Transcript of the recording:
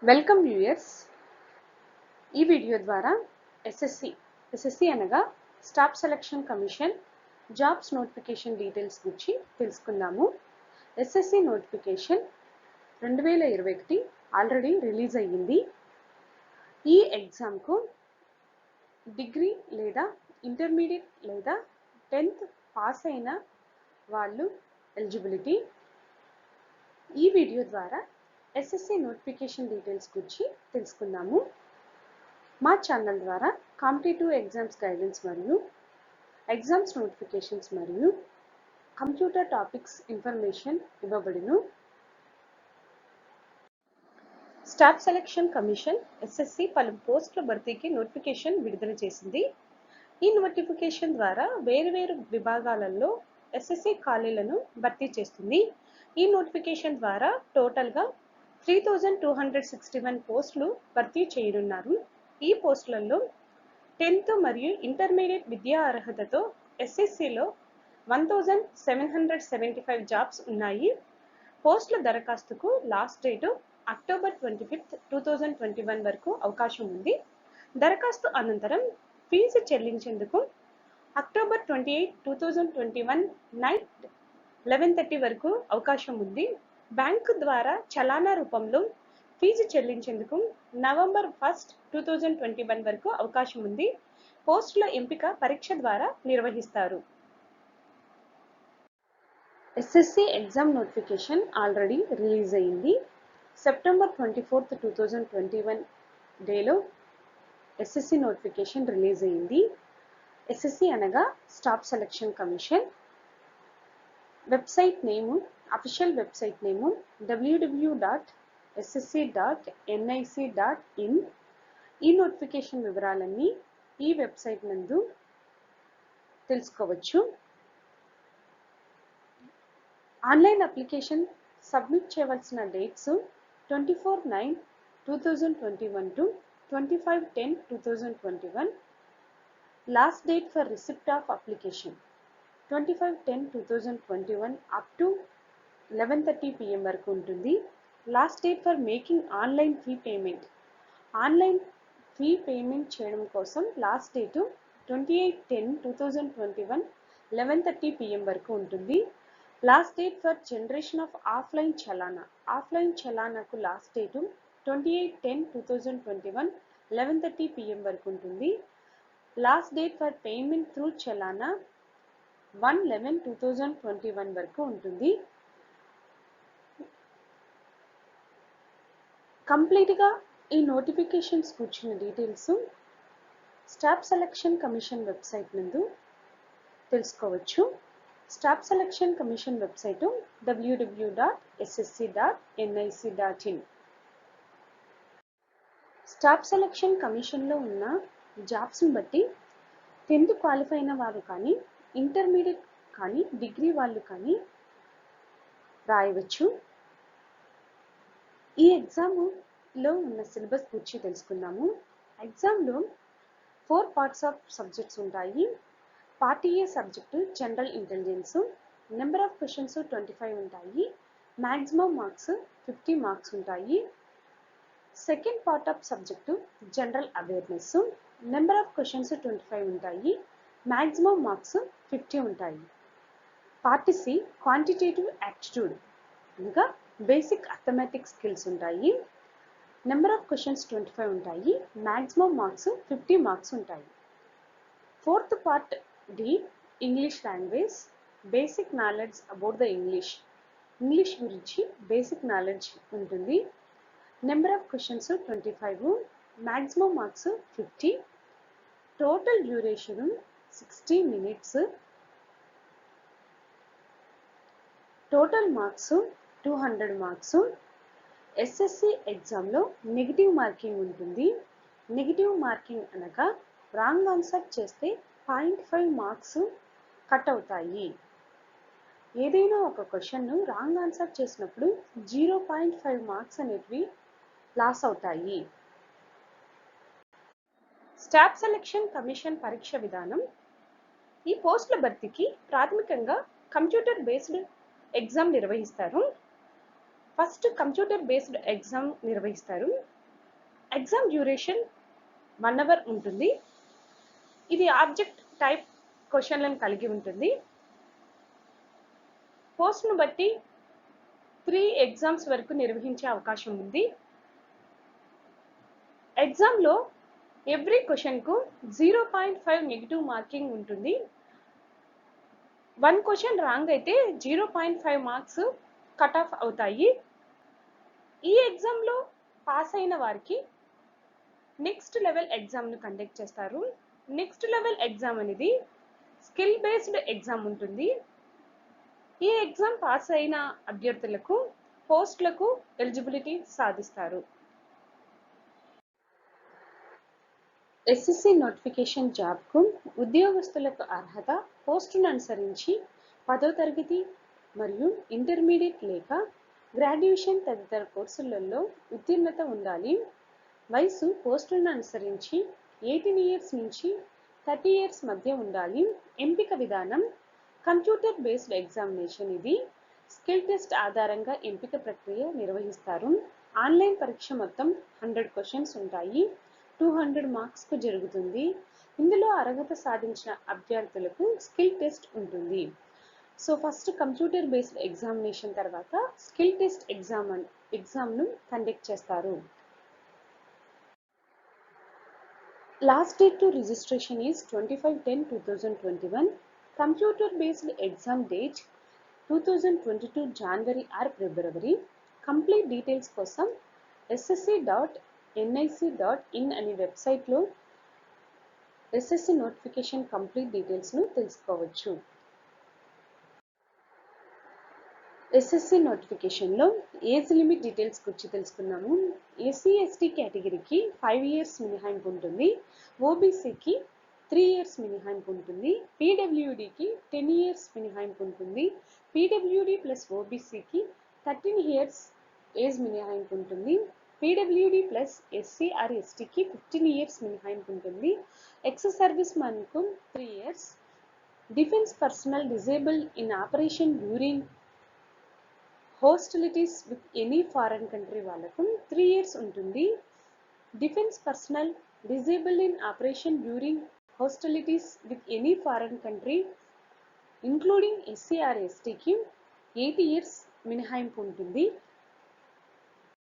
Welcome viewers. ఈ video ద్వారా SSC అనగా staff selection commission jobs notification details గురించి తెలుసుకుందాము. ఎస్ఎస్సి నోటిఫికేషన్ 2021 ఆల్రెడీ రిలీజ్ అయ్యింది. ఈ ఎగ్జామ్కు డిగ్రీ లేదా ఇంటర్మీడియట్ లేదా 10th పాస్ అయిన వాళ్ళు ఎలిజిబిలిటీ. ఈ వీడియో ద్వారా ఎస్ఎస్సి నోటిఫికేషన్ డీటెయిల్స్ గురించి తెలుసుకుందాము. మా ఛానల్ ద్వారా కాంపిటేటివ్ ఎగ్జామ్స్ గైడెన్స్ మరియు ఎగ్జామ్స్ నోటిఫికేషన్స్ మరియు కంప్యూటర్ టాపిక్స్ ఇన్ఫర్మేషన్ ఇవ్వబడును. స్టాఫ్ సెలక్షన్ కమిషన్ ఎస్ఎస్సి పలు పోస్టుల భర్తీకి నోటిఫికేషన్ విడుదల చేసింది. ఈ నోటిఫికేషన్ ద్వారా వేరువేరు విభాగాలలో ఎస్ఎస్సి ఖాళీలను భర్తీ చేస్తుంది. ఈ నోటిఫికేషన్ ద్వారా టోటల్గా 3261 పోస్టులు భర్తీ చేయనున్నారు. ఈ పోస్టులలో 10th మరియు ఇంటర్మీడియట్ విద్యా అర్హతతో ఎస్ఎస్సిలో 1775 జాబ్స్ ఉన్నాయి. పోస్టుల దరఖాస్తుకు లాస్ట్ డేటు అక్టోబర్ 25, 2021 వరకు అవకాశం ఉంది. దరఖాస్తు అనంతరం ఫీజు చెల్లించేందుకు అక్టోబర్ 28, 2021 నైట్ 11:30 వరకు అవకాశం ఉంది. బ్యాంకు ద్వారా చలానా రూపంలో ఫీజు చెల్లించేందుకు నవంబర్ 1, 2021 వరకు అవకాశం ఉంది. పోస్టుల ఎంపిక పరీక్ష ద్వారా నిర్వహిస్తారు. SSC exam notification already release అయింది. సెప్టెంబర్ 24, 2021 డేలో ఎస్ఎస్సి నోటిఫికేషన్ రిలీజ్ అయింది. ఎస్ఎస్సి అనగా స్టాఫ్ సెలక్షన్ కమిషన్. వెబ్సైట్ నేము, అఫీషియల్ వెబ్సైట్ నేము www.ssc.nic.in. ఈ నోటిఫికేషన్ వివరాలన్నీ ఈ వెబ్సైట్ నందు తెలుసుకోవచ్చు. ఆన్లైన్ అప్లికేషన్ సబ్మిట్ చేయవలసిన dates 24/9/2021 to 25/10/2021. Last date for receipt of application 25/10/2021 up to 11:30 PM వరకు ఉంటుంది. Last date for making online fee payment. Online fee payment చేయడం కోసం లాస్ట్ డేటు 28/10/2021 11:30 PM వరకు ఉంటుంది. Last date for generation of offline చలానా. Offline చలానాకు last date 28/10/2021 11:30 PM వరకు ఉంటుంది. Last date for payment through చలానా 1/11/2021 వరకు ఉంటుంది. కంప్లీట్గా ఈ నోటిఫికేషన్స్ కూర్చున్న details staff selection commission website నందు తెలుసుకోవచ్చు. Staff selection commission website www.ssc.nic.in. Staff selection కమిషన్లో ఉన్న జాబ్స్ని బట్టి 10th క్వాలిఫై అయిన వారు కానీ, ఇంటర్మీడియట్ కానీ, డిగ్రీ వాళ్ళు కానీ రాయవచ్చు. ఈ ఎగ్జామ్లో ఉన్న సిలబస్ గురించి తెలుసుకుందాము. ఎగ్జామ్లో 4 పార్ట్స్ ఆఫ్ సబ్జెక్ట్స్ ఉంటాయి. Part A subject general intelligence. Number of questions 25 ఉంటాయి. మ్యాక్సిమం మార్క్స్ 50 మార్క్స్ ఉంటాయి. Second part of subject general awareness. Number of questions 25 ఉంటాయి. మ్యాక్సిమం మార్క్స్ 50 ఉంటాయి. పార్ట్ సి క్వాంటిటేటివ్ యాప్టిట్యూడ్ అనగా బేసిక్ అథమెటిక్ స్కిల్స్ ఉంటాయి. Number of questions 25 ఉంటాయి. Maximum marks 50 marks ఉంటాయి. Fourth part D English language. Basic knowledge about the English గురించి basic knowledge ఉంటుంది. Number of questions 25, maximum marks 50. Total duration 60 minutes. Total marks 200 marks. SSC ఎగ్జామ్లో negative marking ఉంటుంది. Negative marking అనగా wrong answer చేస్తే 0.5 marks cut అవుతాయి. ఏదైనా ఒక క్వశ్చన్ను wrong answer చేసినప్పుడు 0.5 మార్క్స్ అనేటివి లాస్ అవుతాయి. స్టాఫ్ సెలక్షన్ కమిషన్ పరీక్ష విధానం. ఈ పోస్టుల భర్తీకి ప్రాథమికంగా కంప్యూటర్ బేస్డ్ ఎగ్జామ్ నిర్వహిస్తారు. ఫస్ట్ కంప్యూటర్ బేస్డ్ ఎగ్జామ్ నిర్వహిస్తారు. ఎగ్జామ్ డ్యూరేషన్ 1 అవర్ ఉంటుంది. ఇది ఆబ్జెక్ట్ టైప్ క్వశ్చన్లను కలిగి ఉంటుంది. పోస్ట్ను బట్టి 3 ఎగ్జామ్స్ వరకు నిర్వహించే అవకాశం ఉంది. ఎగ్జామ్లో ఎవ్రీ క్వశ్చన్కు 0.5 నెగిటివ్ మార్కింగ్ ఉంటుంది. 1 క్వశ్చన్ రాంగ్ అయితే 0.5 మార్క్స్ కట్ ఆఫ్ అవుతాయి. ఈ ఎగ్జామ్లో పాస్ అయిన వారికి నెక్స్ట్ లెవెల్ ఎగ్జామ్ను కండక్ట్ చేస్తారు. నెక్స్ట్ లెవెల్ ఎగ్జామ్ అనేది స్కిల్ బేస్డ్ ఎగ్జామ్ ఉంటుంది. ఈ ఎగ్జామ్ పాస్ అయిన అభ్యర్థులకు పోస్టులకు ఎలిజిబిలిటీ సాధిస్తారు. ఎస్ఎస్సి నోటిఫికేషన్ జాబ్కు ఉద్యోగస్తులకు అర్హత పోస్టును అనుసరించి 10వ తరగతి మరియు ఇంటర్మీడియట్ లేక గ్రాడ్యుయేషన్ తదితర కోర్సులలో ఉత్తీర్ణత ఉండాలి. వయసు పోస్టులను అనుసరించి 18 ఇయర్స్ నుంచి 30 ఇయర్స్ మధ్య ఉండాలి. ఎంపిక విధానం కంప్యూటర్ బేస్డ్ ఎగ్జామినేషన్. ఇది స్కిల్ టెస్ట్ ఆధారంగా ఎంపిక ప్రక్రియ నిర్వహిస్తారు. ఆన్లైన్ పరీక్ష మొత్తం 100 క్వశ్చన్స్ ఉంటాయి. 200 మార్క్స్కు జరుగుతుంది. ఇందులో అర్హత సాధించిన అభ్యర్థులకు స్కిల్ టెస్ట్ ఉంటుంది. So first computer based examination తర్వాత స్కిల్ టెస్ట్ ఎగ్జామ్ను కండక్ట్ చేస్తారు. Last date to registration is 25/10/2021. Computer based exam date 2022 January or February. Complete details కోసం ssc.nic.in అనే వెబ్సైట్లో ఎస్ఎస్సి నోటిఫికేషన్ కంప్లీట్ డీటెయిల్స్ను తెలుసుకోవచ్చు. ఎస్ఎస్సి నోటిఫికేషన్లో ఏజ్ లిమిట్ డీటెయిల్స్ గురించి తెలుసుకున్నాము. ఎస్సీ ఎస్టీ కేటగిరీకి 5 ఇయర్స్ మినహాయింపు ఉంటుంది. ఓబీసీకి 3 ఇయర్స్ మినహాయింపు ఉంటుంది. పీడబ్ల్యూడీకి 10 ఇయర్స్ మినహాయింపు ఉంటుంది. పీడబ్ల్యూడీ ప్లస్ ఓబీసీకి 13 ఇయర్స్ ఏజ్ మినహాయింపు ఉంటుంది. పీడబ్ల్యూడీ ప్లస్ ఎస్సీ ఆర్ ఎస్టీకి 15 ఇయర్స్ మినహాయింపు ఉంటుంది. ఎక్స్ సర్వీస్ మ్యాన్కు 3 years. Defence personnel disabled in operation during hostilities with any foreign country వాళ్ళకు 3 ఇయర్స్ ఉంటుంది. Defence personnel disabled in operation during hostilities with any foreign country including SC or ఎస్టీకి 8 years మినహాయింపు ఉంటుంది.